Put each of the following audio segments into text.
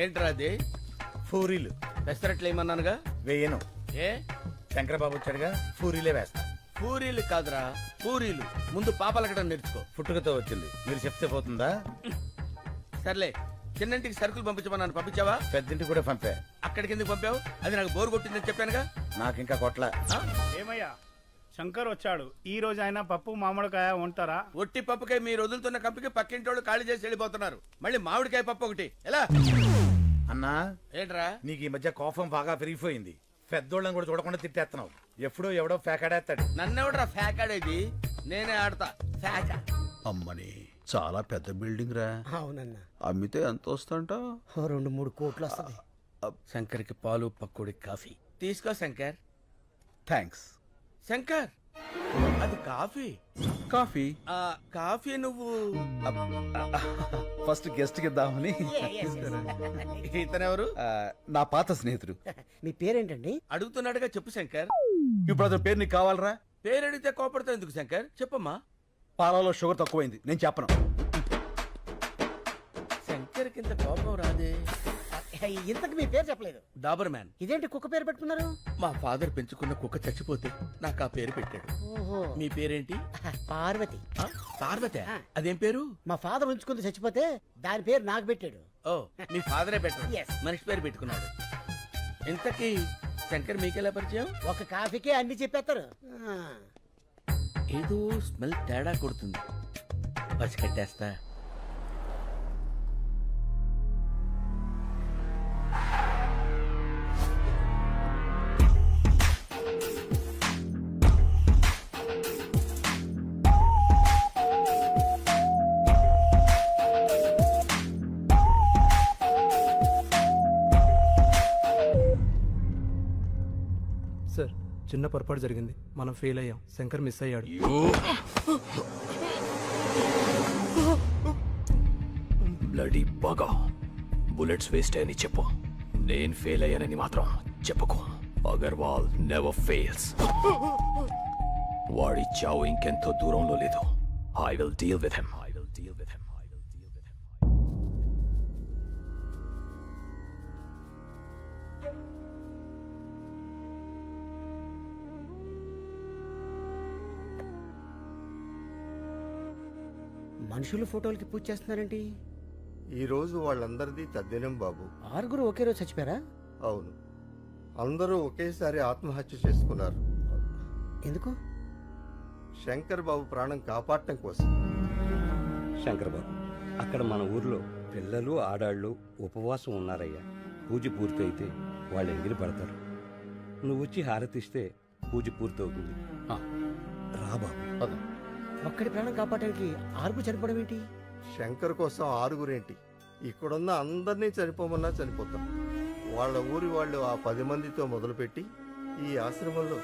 ఏంట్రా అది? పూరీలు పెసరట్లు ఏమన్నానుగా? వేయను. ఏ శంకరబాబు వచ్చాడుగా, పూరీలే వేస్తా. పూరీలు కాదురా పూరీలు. ముందు పాపలకడం నేర్చుకో. పుట్టుకతో వచ్చింది, మీరు చెప్తే పోతుందా? సర్లే, చిన్నంటికి సరుకులు పంపించమన్నాను, పంపించావా? పెద్దింటి కూడా పంపా. అక్కడికి ఎందుకు పంపావు? అది నాకు బోర్ కొట్టిందని చెప్పానుగా. నాకు ఇంకా కొట్ల. ఏమయ్యా శంకర్ వచ్చాడు, ఈ రోజు ఆయన పప్పు మామిడికాయ ఉంటారా? ఒట్టి పప్పుకాయ మీరు వదులుతున్న కంపికి పక్కింటోళ్ళు ఖాళీ చేసి వెళ్ళిపోతున్నారు. మళ్ళీ మామిడికాయ పప్పు ఒకటి ఎలా? అన్నా, ఏంట్రా? నీకు ఈ మధ్య కోపం బాగా పెరిగిపోయింది. పెద్దోళ్ళని కూడా చూడకుండా తిట్టేస్తున్నావు. ఎప్పుడో ఎవడో ఫేకాడేస్తాడు. నన్నెవడ్రా ఫ్యాకాడేది? నేనే ఆడతా ఫ్యాకా. అమ్మని చాలా పెద్ద బిల్డింగ్ రా. అవునన్నా, అమ్మితే ఎంత వస్తుంట? 2-3 కోట్లు వస్తుంది. శంకర్కి పాలు పక్కుడి కాఫీ తీసుకో శంకర్. థ్యాంక్స్. శంకర్, అది కాఫీ. కాఫీ ఆ కాఫీ నువ్వు ఫస్ట్ గెస్ట్ కి ఇద్దామని. ఇతనెవరు? నా పాత స్నేహితుడు. మీ పేరేంటండి? అడుగుతున్నాడుగా, చెప్పు శంకర్. ఇప్పుడు అతని పేరు నీకు కావాలరా? పేరు అడిగితే కోపడతావు ఎందుకు శంకర్? చెప్పమ్మా. పాలలో షుగర్ తక్కువైంది, నేను చెప్పను. శంకర్ కింద కోపం రాదే. ఇంతకు మీ పేరు చెప్పలేదు. డాబర్ మ్యాన్. ఇదేంటి కుక్క పేరు పెట్టుకున్నారు? మా ఫాదర్ పెంచుకున్న కుక్క చచ్చిపోతే నాకు ఆ పేరు పెట్టాడు. ఓహో, మీ పేరేంటి? పార్వతి. ఆ, పార్వతి. అదేం పేరు? మా ఫాదర్ ఉంచుకుంది చచ్చిపోతే దాని పేరు నాకు పెట్టాడు. ఓ, మీ ఫాదరే పెట్టాడు. Yes. మనిషి పేరు పెట్టుకున్నాడు. ఇంతకీ శంకర్ మీకెలా పరిచయం? ఒక కాఫీకే అన్ని చెప్పేస్తారు. ఏదో స్మెల్ తేడా కొడుతుంది, పసికట్టేస్తా. సార్, చిన్న పొరపాటు జరిగింది, మనం ఫెయిల్ అయ్యాం. శంకర్ మిస్ అయ్యాడు. బ్లడీ బాగా బుల్లెట్స్ వేస్ట్ అని చెప్పు. నేను ఫెయిల్ అయ్యానని మాత్రం చెప్పుకో. Agarwal never fails. వాడి చావు ఇంకెంతో దూరంలో లేదు. I will deal with him. మనుషులు ఫోటోలకి పూజ చేస్తున్నారేంటి? ఈ రోజు వాళ్ళందరిది తద్దినం బాబు. 6 ఒకే రోజు చచ్చిపోయారా? అవును, అందరూ ఒకేసారి ఆత్మహత్య చేసుకున్నారు. ఎందుకు? శంకర్ బాబు ప్రాణం కాపాడటం కోసం. శంకర్ బాబు, అక్కడ మన ఊర్లో పిల్లలు ఆడాళ్ళు ఉపవాసం ఉన్నారయ్యా. పూజ పూర్తయితే వాళ్ళు ఎంగిలి పడతారు. నువ్వు వచ్చి హారతిస్తే పూజ పూర్తవుతుంది. రా బాబు. ఒక్కడి ప్రాణం కాపాడడానికి 6 చనిపోవడం ఏంటి? శంకర్ కోసం 6 ఇక్కడున్న అందరినీ చనిపోమన్నా చనిపోతాం. వాళ్ళ ఊరి వాళ్ళు ఆ 10 మందితో మొదలుపెట్టి ఈ ఆశ్రమంలో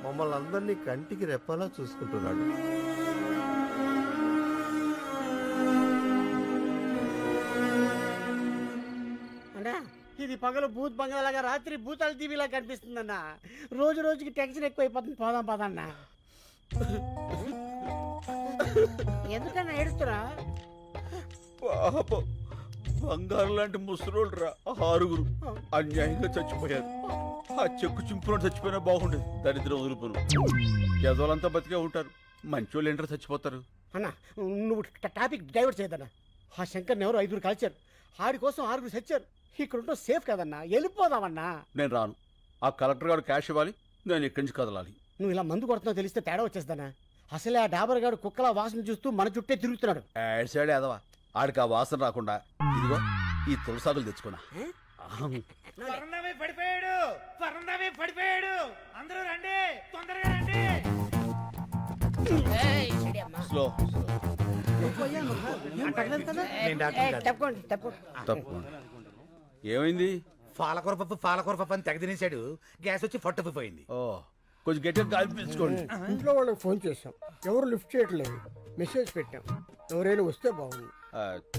మమ్మల్ని అందరినీ కంటికి రెప్పలా చూసుకుంటున్నాడు. అన్నా, ఇది పగలు భూత్ బంగాలాగా, రాత్రి భూతాల టీవీలా కనిపిస్తుందన్నా. రోజు రోజుకి టెన్షన్ ఎక్కువైపోతుంది. పోదాం పదన్నా. ఎందుకన్నా ఏడుస్తురా? పాపం, బంగారు లాంటి ముసలోళ్ళు రా 6 అన్యాయంగా చచ్చిపోయారు. ఆ చెక్కు చింపులో చచ్చిపోయినా బాగుండేది. దరిద్రం వదులుపురు. యజోలంతా బతికే ఉంటారు, మంచోళ్ళు ఏంటారు చచ్చిపోతారు. అన్నా, నువ్వు టాపిక్ డైవర్ట్ చేయదన్నా. ఆ శంకర్ని ఎవరు 5 కాల్చారు. ఆడి కోసం 6 చచ్చారు. ఇక్కడ ఉంటే సేఫ్ కదన్నా, వెళ్ళిపోదామన్నా. నేను రాను. ఆ కలెక్టర్ గారు క్యాష్ ఇవ్వాలి, నేను ఇక్కడి నుంచి కదలాలి. నువ్వు ఇలా మందు కొడుతున్నావు తెలిస్తే తేడా వచ్చేస్తానా? అసలే ఆ డాబర్ గారు కుక్కలా వాసన చూస్తూ మన చుట్టే తిరుగుతున్నాడు. యాడ్ సైడ్ ఎదవా, ఆడికి ఆ వాసన రాకుండా ఇదిగో ఈ తులసాకులు తెచ్చుకున్నా. పడిపోయాడు. అందరూ రండి, తొందరగా రండి. స్లో తప్పుకోండి. ఏమైంది? పాలకూర పప్పు అని తెగ తినేశాడు. గ్యాస్ వచ్చి ఫట్టుకుపోయింది. ఓ, కొంచెం గట్టిగా గాలి పీల్చుకోండి. ఇంట్లో వాళ్ళకి ఫోన్ చేశాం, ఎవరు లిఫ్ట్ చేయట్లేదు. మెసేజ్ పెట్టాం, ఎవరైనా వస్తే బాగుంది.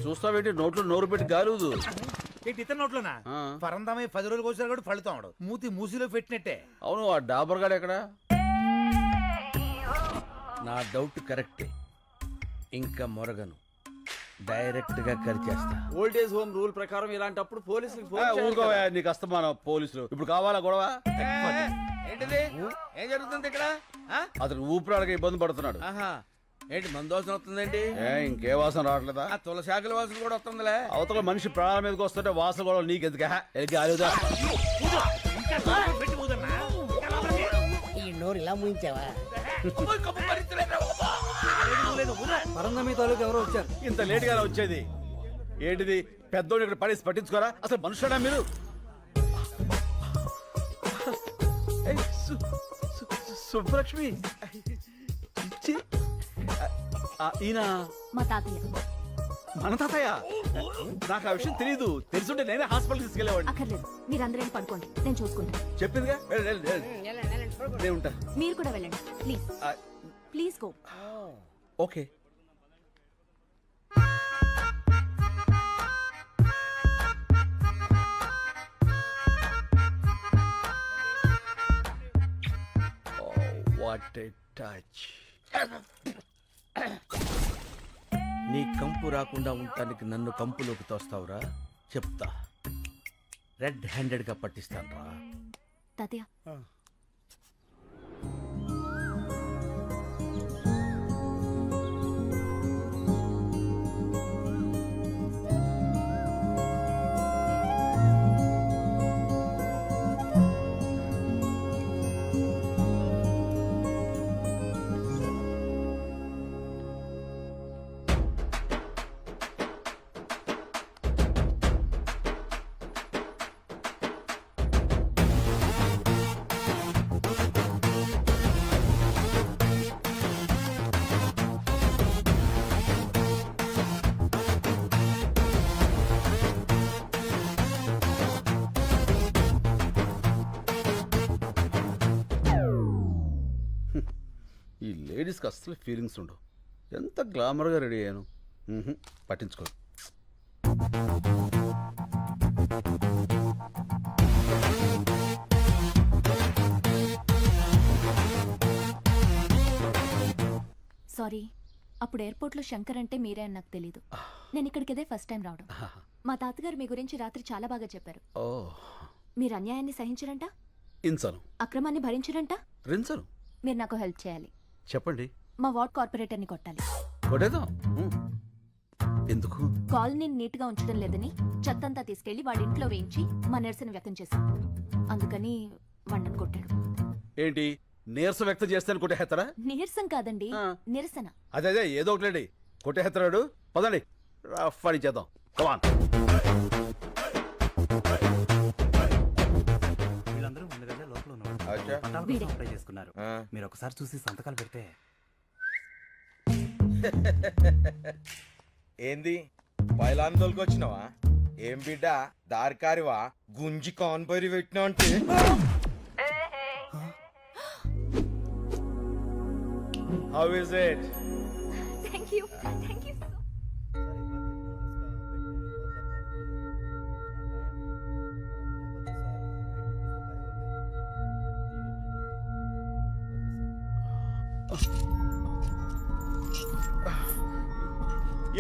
చూస్తావేంటి, నోట్లో నోరు పెట్టి గాలుదు. ఏంటి ఇతర నోట్లోనా? పరందామై 10 రోజులు కోసారు కూడా పడుతాడు. మూతి మూసిలో పెట్టినట్టే. అవును, ఆ డాబర్ గాడు ఎక్కడ? నా డౌట్ కరెక్టే. ఇంకా మొరగను. డైరెక్ట్ గా కరిచేస్తా. ఓల్డేజ్ హోమ్ రూల్ ప్రకారం ఇలాంటప్పుడు పోలీసులకు ఊరుకోవా, నీకు అస్తమానం పోలీసులు. ఇప్పుడు కావాలా గొడవ? ఏంటిది? ఏం జరుగుతుంది ఇక్కడ? ఆ? అతను ఊపిరాడక ఇబ్బంది పడుతున్నాడు. ఆహా, ఏంటి మందోసం వస్తుందేంటి? ఇంకే వాసన రావట్లేదా? ఆ తులసాకుల వాసన కూడా వస్తుందిలే. అవతల మనిషి ప్రాణాల మీదకి వస్తుంటే వాసన కూడా నీకెందుకు? ఈ నోరు ఇలా ముయించావా? ఇంత లేట్ గా వచ్చేది ఏంటిది? పెద్దోడు ఇక్కడ పడేసి పట్టించుకోరా? అసలు మనుషుడా మీరు? ఏయ్, సుబ్బలక్ష్మి ఛీ. ఈయన మా తాతయ్య. మన తాతయ్య? నాకు ఆ విషయం తెలీదు. తెలుసుంటే నేనే హాస్పిటల్ తీసుకెళ్లేవాడిని. అక్కర్లేదు, మీరందరూ పడుకోండి, నేను చూసుకుంటాను. చెప్పిందిగా, నేను ఉంటా. మీరు కూడా వెళ్ళండి please. Please go. Okay. What a touch. నీ కంపు రాకుండా ఉండటానికి నన్ను కంపులోకి తోస్తావురా? చెప్తా. రెడ్ హ్యాండెడ్ గా పట్టిస్తాను రా. తాతయ్య ఈ లేడీస్కి అస్సలు ఫీలింగ్స్ ఉండవు. ఎంత గ్లామర్గా రెడీ అయ్యాను. పట్టించుకో. సారీ, అప్పుడు ఎయిర్పోర్ట్లో శంకర్ అంటే మీరే అని నాకు తెలీదు. నేను ఇక్కడికి ఇదే ఫస్ట్ టైం రావడం. మా తాతగారు మీ గురించి రాత్రి చాలా బాగా చెప్పారు. ఓ, మీరు అన్యాయాన్ని సహించరంట, ఇంచను అక్రమాన్ని భరించరంట. రించను. మీరు నాకు హెల్ప్ చేయాలి. చెప్పండి. మా వార్డ్ కార్పొరేటర్ని కొట్టాలి. కొట్టేద్దాం. ఎందుకు? కాలనీని నీట్ గా ఉంచడం లేదని చెత్తంతా తీసుకెళ్లి వాడి ఇంట్లో వేయించి మా నిరసన వ్యక్తం చేశాం. అందుకని వాడిని కొట్టాడు. ఏంటి నీరసం వ్యక్తం చేస్తాను కొట్టేస్తారా? నీరసం కాదండి, నిరసన. అదే ఏదో ఒకటి కొట్టేస్తాడు. పదండి, రఫ్ చేద్దాం. కమాన్. వీళ్ళందరూ ముందుగానే లోపల ఉన్నారు. వీడే. అప్లై చేసుకున్నారు. మీరు ఒకసారి చూసి సంతకాలు పెడితే. ఏంది పైలాన్ తోలుకొచ్చినావా? ఏం బిడ్డ దారికారివా? గుంజి కాన్పరి పెట్టినా అంటే how is it? Thank you, thank you.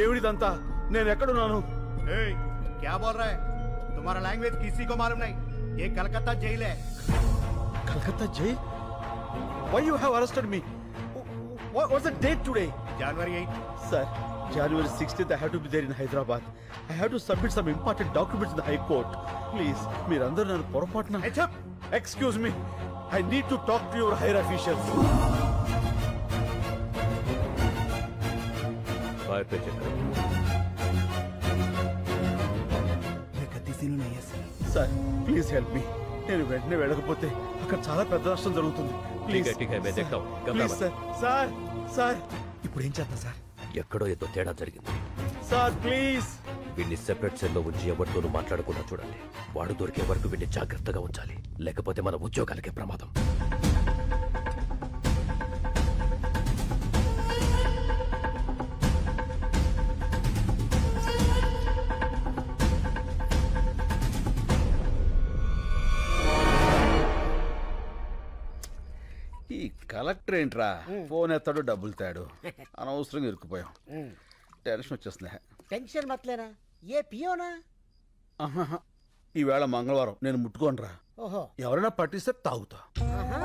ఏమిడిదంతా? నేను ఎక్కడున్నాను? क्या बोल रहा है? तुम्हारा लैंग्वेज किसी को मालूम नहीं. ये कलकत्ता जेल है. Calcutta jail? Why you have arrested me? What's the date today? January 8. Sir, January 16th I have to be there in Hyderabad. I have to submit some important documents in the High Court. Please, మీరందరూ నన్ను పొరపాటున. Excuse me. I need to talk to your higher officials. Sir, please help me. నేను వెంటనే వెళ్ళకపోతే అక్కడ చాలా పెద్ద నష్టం జరుగుతుంది. Please sir. సార్ సార్ ఇప్పుడు ఏం చేద్దాం సార్? ఎక్కడో ఏదో తేడా జరిగింది సార్, ప్లీజ్. వీడిని సెపరేట్ సెల్లో ఉంచి ఎవరితోనూ మాట్లాడకుండా చూడండి. వాడు దొరికే వరకు వీడిని జాగ్రత్తగా ఉంచాలి, లేకపోతే మన ఉద్యోగాలకే ప్రమాదం. ఈ కలెక్టర్ ఏంట్రా ఫోన్ ఎత్తాడు, డబ్బులు తాడు. అనవసరంగా ఇరుక్కుపోయాం. టెన్షన్ వచ్చేస్తుంది. టెన్షన్ మతలేనా ఏ పియోనా? ఆహాహా. ఈవేళ మంగళవారం నేను ముట్టుకోనరా. ఓహో. ఎవరైనా పట్టిస్తే తాగుతా. ఆహా.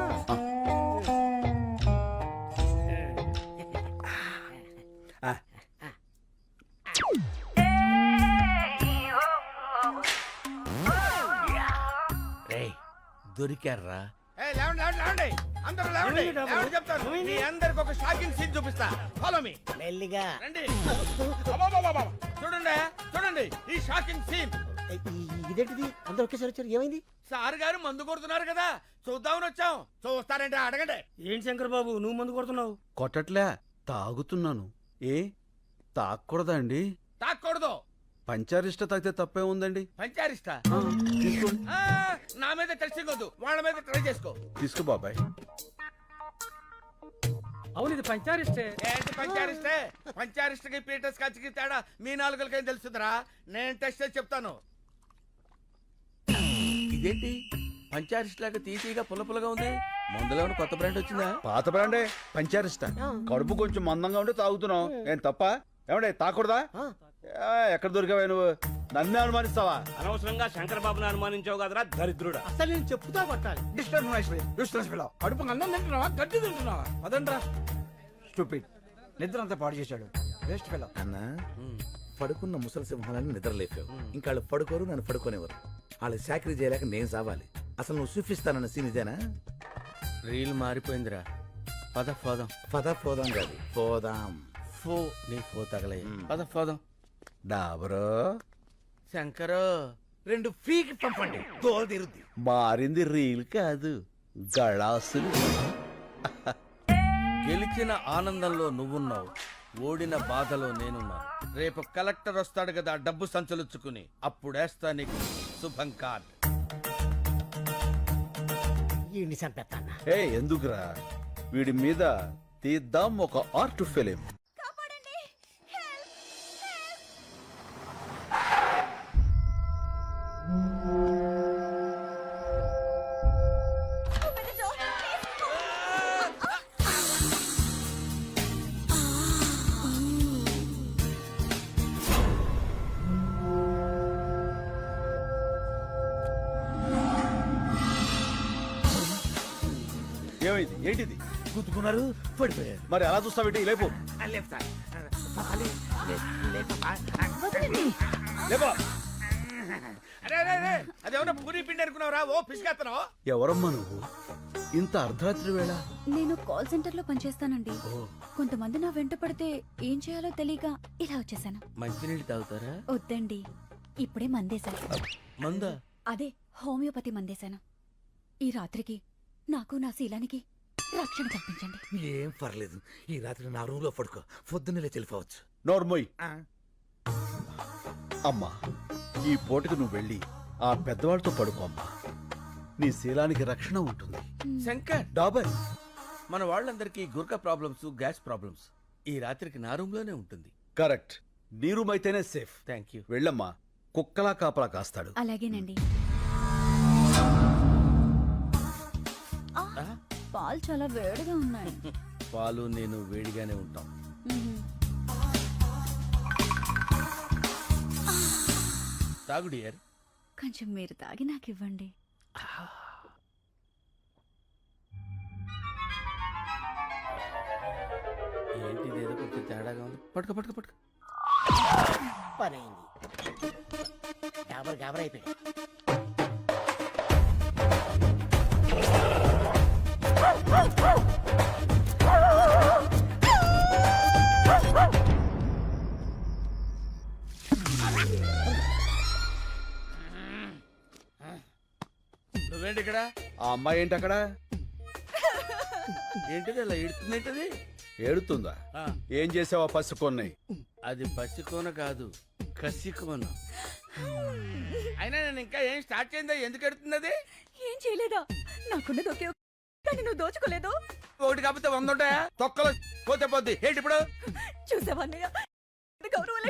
రేయ్ దొరికారా? అందరూ లేవండి. లేవండి చెప్తాను. మీ అందరికి ఒక షాకింగ్ సీన్ చూపిస్తా. Follow me. మెల్లిగా. రండి. అబ్బబ్బబ్బబ్బ. చూడండి చూడండి ఈ షాకింగ్ సీన్. ఇదేంటిది అందరూ ఒకేసారి వచ్చారు, ఏమైంది? సార్ గారు మందు కొడుతున్నారు కదా, చూద్దామని వచ్చాం. చూస్తారంటే అడగండి. ఏంటి శంకర్ బాబు నువ్వు మందు కొడుతున్నావు? కొట్టట్లే, తాగుతున్నాను. ఏ తాగకూడదా అండి? తాక్కూడదు. పంచారిష్ట తాగితే తప్పే ఉందండి. పంచారిస్తా తీసుకోండి. నా మీద టెస్టింగ్ వద్దు, వాళ్ళ మీద ట్రై చేసుకో. తీసుకో బాబాయ్. అవును ఇది పంచారిస్టే. ఏంటి పంచారిస్టే? పంచారిస్ట్కి పీటర్ స్కాచ్కి తేడా మీ నాలుగులకేం తెలుస్తుందిరా? నేను టెస్ట్ చేసి చెప్తాను. ఇదేంటి పంచారిస్ట్ లాగా తీసిగా పుల్లగా ఉంది? మందులో ఉన్న కొత్త బ్రాండ్ వచ్చిందా? పాత బ్రాండే పంచారిష్ట. కడుపు కొంచెం మందంగా ఉంటే తాగుతున్నావు. ఏం తప్ప? ఏమండే తాకూడదా? ఎక్కడ దొరికావా నువ్వు? నన్నే అనుమానిస్తావా? అనవసరంగా శంకర్ బాబుని అనుమానించావు కదరా దరిద్రుడా. అసలు నేను చెప్పుతా పట్టాలి. కడుపు అన్నం తింటున్నావా గడ్డి తింటున్నావా? అదండ్రా స్టూపిడ్, నిద్ర అంతా పాడు చేశాడు. Waste fellow. అన్నా పడుకున్న ముసలి సింహాలని నిద్ర లేపావు. ఇంకా వాళ్ళు పడుకోరు, నన్ను పడుకోనివ్వరు. వాళ్ళు చాకరీ చేయలేక నేను సావాలి. అసలు నువ్వు చూపిస్తానన్న సీన్ ఇదేనా? రీల్ మారిపోయిందిరా. పద పోదాం. పోదాం కాదు, పోదాం. ఫో నీ ఫో తగలయ్య. పద పోదాం. డాబరో శంకరు 2 ఫ్రీకి పంపండి, తోలు తీరుద్ది. మారింది రీల్ కాదు, గళాసులు. గెలిచిన ఆనందంలో నువ్వున్నావు, ఓడిన బాధలో నేనున్నాను. రేపు కలెక్టర్ వస్తాడు కదా డబ్బు సంచలుచ్చుకుని, అప్పుడేస్తా నీకు శుభం కార్డ్. ఈ చంపేస్తానా? ఏ ఎందుకురా, వీడి మీద తీద్దాం ఒక ఆర్ట్ ఫిలిం. ఏమైంది? ఏంటిది? గుద్దుకున్నారు, పడిపోయారు. మరి అలా చూస్తావేంటి? లేపు. లేపా. అదేమన్నా పూరి పిండి అనుకున్నావురా? ఓ పిసికేస్తున్నావు. ఎవరమ్మా నువ్వు? ఇంత అర్ధరాత్రి వేళ? నేను కాల్ సెంటర్ లో పనిచేస్తానండి. కొంతమంది నా వెంట పడితే ఏం చేయాలో తెలియక ఇలా వచ్చేసాను. మంచినీళ్ళు తాగుతారా? వద్దండి, ఇప్పుడే మందేశాను. మందా? అదే హోమియోపతి మందేశాను. ఈ రాత్రికి నాకు నా శీలానికి రక్షణ కల్పించండి. ఏం పర్లేదు, ఈ రాత్రి నా రూమ్ లో పడుకో, పొద్దున్నే వెళ్ళిపోవచ్చు. నోర్మోయ్. అమ్మా, ఈ పూటకు నువ్వు వెళ్ళి ఆ పెద్దవాళ్ళతో పడుకో అమ్మా. నీ శీలానికి రక్షణ ఉంటుంది. శంకర్, డాబర్, మన వాళ్ళందరికీ గుర్కా ప్రాబ్లమ్స్, గ్యాస్ ప్రాబ్లమ్స్. ఈ రాత్రికి నా రూమ్ లోనే ఉంటుంది. కరెక్ట్. నీ రూమ్ అయితేనే సేఫ్. Thank you. వెళ్ళమ్మా, కుక్కలా కాపలా కాస్తాడు. అలాగేనండి. పాలు చాలా వేడిగా ఉన్నాయి. పాలు నేను వేడిగానే ఉంటాం. తాగు డియర్. కొంచెం మీరు తాగి నాకు ఇవ్వండి. ఏంటి ఏదో కొంచెం తేడాగా ఉంది. పట్టుకో పట్టుకో పట్టుకో. పని అయింది. గాబర్ అయిపోయాడు. నువ్వేంటి ఇక్కడ? ఆ అమ్మాయి ఏంటి అక్కడ? ఏంటిది అలా ఏడుతుందేంటది? ఏడుతుందా? ఏం చేసావా పసుకొన్నాయి? అది పసికోన కాదు, కసికోన. అయినా నేను ఇంకా ఏం స్టార్ట్ చేయిందా? ఎందుకు ఎడుతున్నది? ఏం చేయలేదా? నాకున్నది ఒకే కానీ నువ్వు దోచుకోలేదు. ఒకటి కాకపోతే 100 ఉంటాయా? తొక్కలో పోతే పోద్ది. ఏంటి ఇప్పుడు? చూసావన్నయ్య,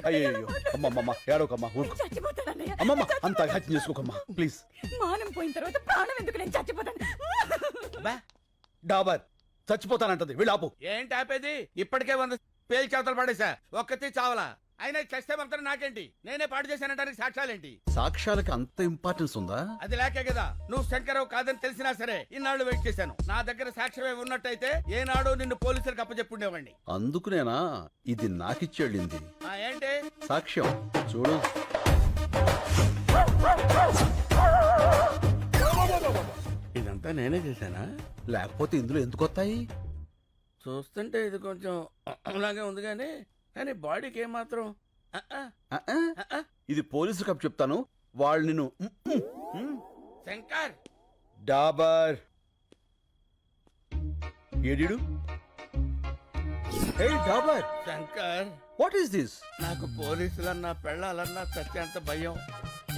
అయ్యో అమ్మమ్మ, ఏడోకమ్మా, ఊరుకో. చచ్చిపోతానన్నయ్య. అమ్మమ్మ, అంత హత్య చేసుకోకమ్మా ప్లీజ్. మానం పోయిన తర్వాత ప్రాణం ఎందుకు? నేను చచ్చిపోతాను. డాబర్ చచ్చిపోతానంటది, వీళ్ళాపు. ఏంటి ఆపేది? ఇప్పటికే 100 పేలు చేతలు పడేసా, ఒక్కతి చావలా. ఆయన చస్తే మాత్రం నాకేంటి, నేనే పాడు చేశానంటానికి సాక్ష్యాలేంటి? సాక్ష్యాలకి అంత ఇంపార్టెన్స్ ఉందా? అది లేకే కదా నువ్వు శంకరావు కాదని తెలిసినా సరే ఇన్నాళ్ళు వెయిట్ చేశాను. నా దగ్గర సాక్ష్యమే ఉన్నట్టయితే ఏనాడు నిన్ను పోలీసులకు అప్పచెప్పుండేవాడిని. అందుకునేనా ఇది నాకిచ్చేళ్ళింది ఏంటి సాక్ష్యం చూడు. ఇదంతా నేనే చేశానా? లేకపోతే ఇందులో ఎందుకు వస్తాయి? చూస్తుంటే ఇది కొంచెం అలాగే ఉంది కానీ బాడీకి ఏమాత్రం ఇది పోలీసు కప్ చెప్తాను. వాళ్ళు నిన్ను శంకర్ డాబర్ ఏడిడు. హే డాబర్, శంకర్ వాట్ ఈస్ దిస్? నాకు పోలీసులన్నా పెళ్ళాలన్నా సత్యంత భయం.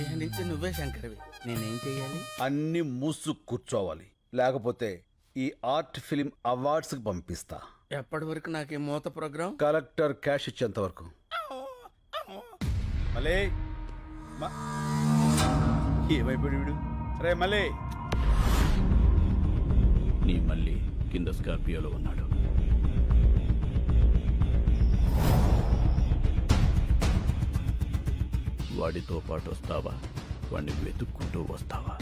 ఇక నుంచి నువ్వే శంకర్వి. నేనేం చెయ్యాలి? అన్ని మూసు కూర్చోవాలి, లేకపోతే ఈ ఆర్ట్ ఫిలిం అవార్డ్స్ కి పంపిస్తా. ఎప్పటి వరకు నాకు ఈ మూత ప్రోగ్రాం? కలెక్టర్ క్యాష్ ఇచ్చేంత వరకు. మలే ఏమైపోయాడు వీడు? రే మలే. నీ మళ్ళీ కింద స్కార్పియోలో ఉన్నాడు. వాడితో పాటు వస్తావా? వాడిని వెతుక్కుంటూ వస్తావా?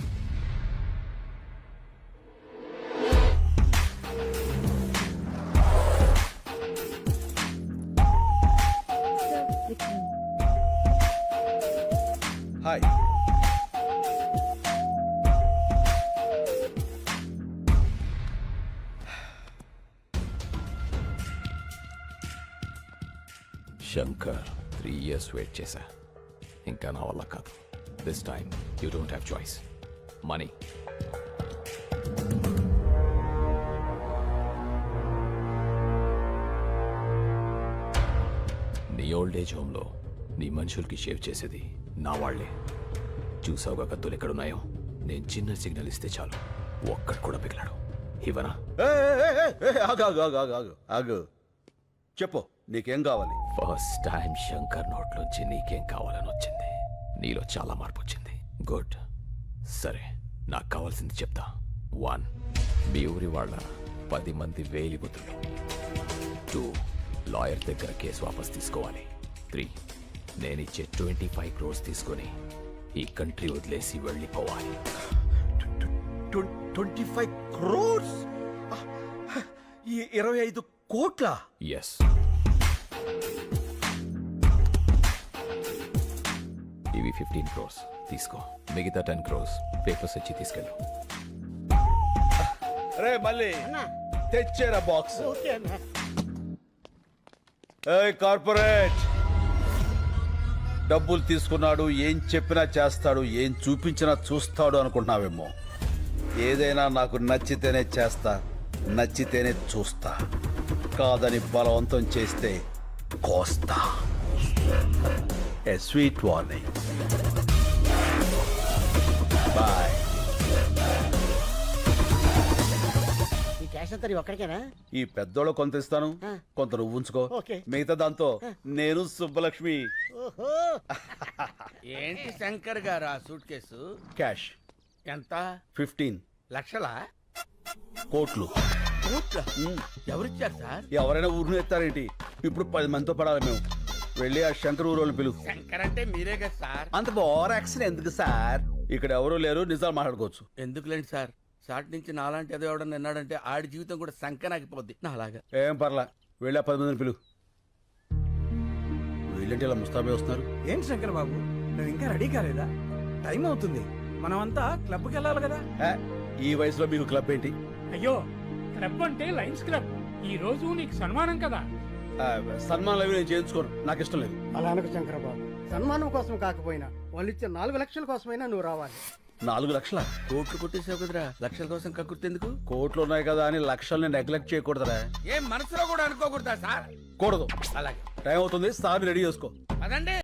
హాయ్. శంకర్ 3 years వెయిట్ చేశా. ఇంకా నా వల్ల కాదు. This time you don't have choice. Money. నీ ఓల్డ్ ఏజ్ హోమ్లో నీ మనుషులకి షేవ్ చేసేది నా వాళ్లే. చూసావుగా కత్తులు ఎక్కడున్నాయో? నేను చిన్న సిగ్నల్ ఇస్తే చాలు, ఒక్కడు కూడా పిగిలాడు. ఇవనా? ఆగు, చెప్పు నీకేం కావాలి? ఫస్ట్ టైం శంకర్ నోట్లోంచి నీకేం కావాలని వచ్చింది. నీలో చాలా మార్పు వచ్చింది. గుడ్. సరే, నాకు కావాల్సింది చెప్తా. 1, మీ ఊరి వాళ్ళ 10 మంది వేలిబుద్ధులు. 2, లాయర్ దగ్గర కేసు వాపస్ తీసుకోవాలి. 3, నేనిచ్చే 25 crores తీసుకొని ఈ కంట్రీ వదిలేసి వెళ్ళిపోవాలి. 25 crores? 25 కోట్ల? ఎస్. ఇవి 15 crores తీసుకో. మిగతా 10 crores పేపర్స్ ఇచ్చి తీసుకెళ్ళు. రే మళ్ళీ తెచ్చేరా బాక్స్. ఓకే అన్న. కార్పొరేట్ డబ్బులు తీసుకున్నాడు, ఏం చెప్పినా చేస్తాడు, ఏం చూపించినా చూస్తాడు అనుకుంటున్నావేమో. ఏదైనా నాకు నచ్చితేనే చేస్తా, నచ్చితేనే చూస్తా. కాదని బలవంతం చేస్తే కోస్తా. ఏ స్వీట్ వార్నింగ్. బాయ్. ఈ క్యాష్ అంతా నీ ఒక్కడికేనా? ఈ పెద్దోళ్ళు కొంత ఇస్తాను, కొంత నువ్వు ఉంచుకో. ఓకే. మిగతా దాంతో నేను సుబ్బలక్ష్మి. ఓహో. ఏంటి శంకర్ గారు ఆ సూట్ కేసు? క్యాష్ ఎంత? 15 లక్షలా? కోట్లు. ఎవరిచ్చారు సార్? ఎవరైనా ఊరిని ఎత్తారేంటి? ఇప్పుడు 10 మందితో పడాలి మేము. వెళ్ళి ఆ శంకర్ ఊరోళ్ళని పిలువు. శంకర్ అంటే మీరే కదా సార్? అంత ఓవర్ యాక్షన్ ఎందుకు సార్? ఇక్కడ ఎవరూ లేరు, నిజాలు మాట్లాడుకోవచ్చు. ఎందుకులేండి సార్, సాటి నుంచి నాలాంటి ఏదో ఎవడన్నా విన్నాడంటే ఆడి జీవితం కూడా సంకనాగిపోద్ది. నా అలాగా. ఏం పర్లా, వెళ్ళి ఆ 10 మందిని పిలువు. వీళ్ళంటే ఇలా ముస్తాబే వస్తున్నారు. ఏంటి శంకర్ బాబు, నువ్వు ఇంకా రెడీ కాలేదా? టైం అవుతుంది. మనమంతా క్లబ్కి వెళ్ళాలి కదా. ఈ వయసులో మీకు క్లబ్ ఏంటి? అయ్యో, క్లబ్ అంటే లయన్స్ క్లబ్. ఈ రోజు నీకు సన్మానం కదా. సన్మానాలు అవి నేను చేయించుకోను, నాకు ఇష్టం లేదు. అలా అనకు శంకరబాబు. సన్మానం కోసం కాకపోయినా వాళ్ళు ఇచ్చే 4 లక్షల కోసమైనా నువ్వు రావాలి. 4 లక్షల? కోట్లు కొట్టేసావు కదరా, లక్షల కోసం కక్కుర్తెందుకు? కోట్లు ఉన్నాయి కదా అని లక్షల్ని నెగ్లెక్ట్ చేయకూడదురా. ఏం మనసులో కూడా అనుకోకూడదా సార్? కూడదు. అలాగే. టైం అవుతుంది, సార్ రెడీ చేసుకో. అదండి.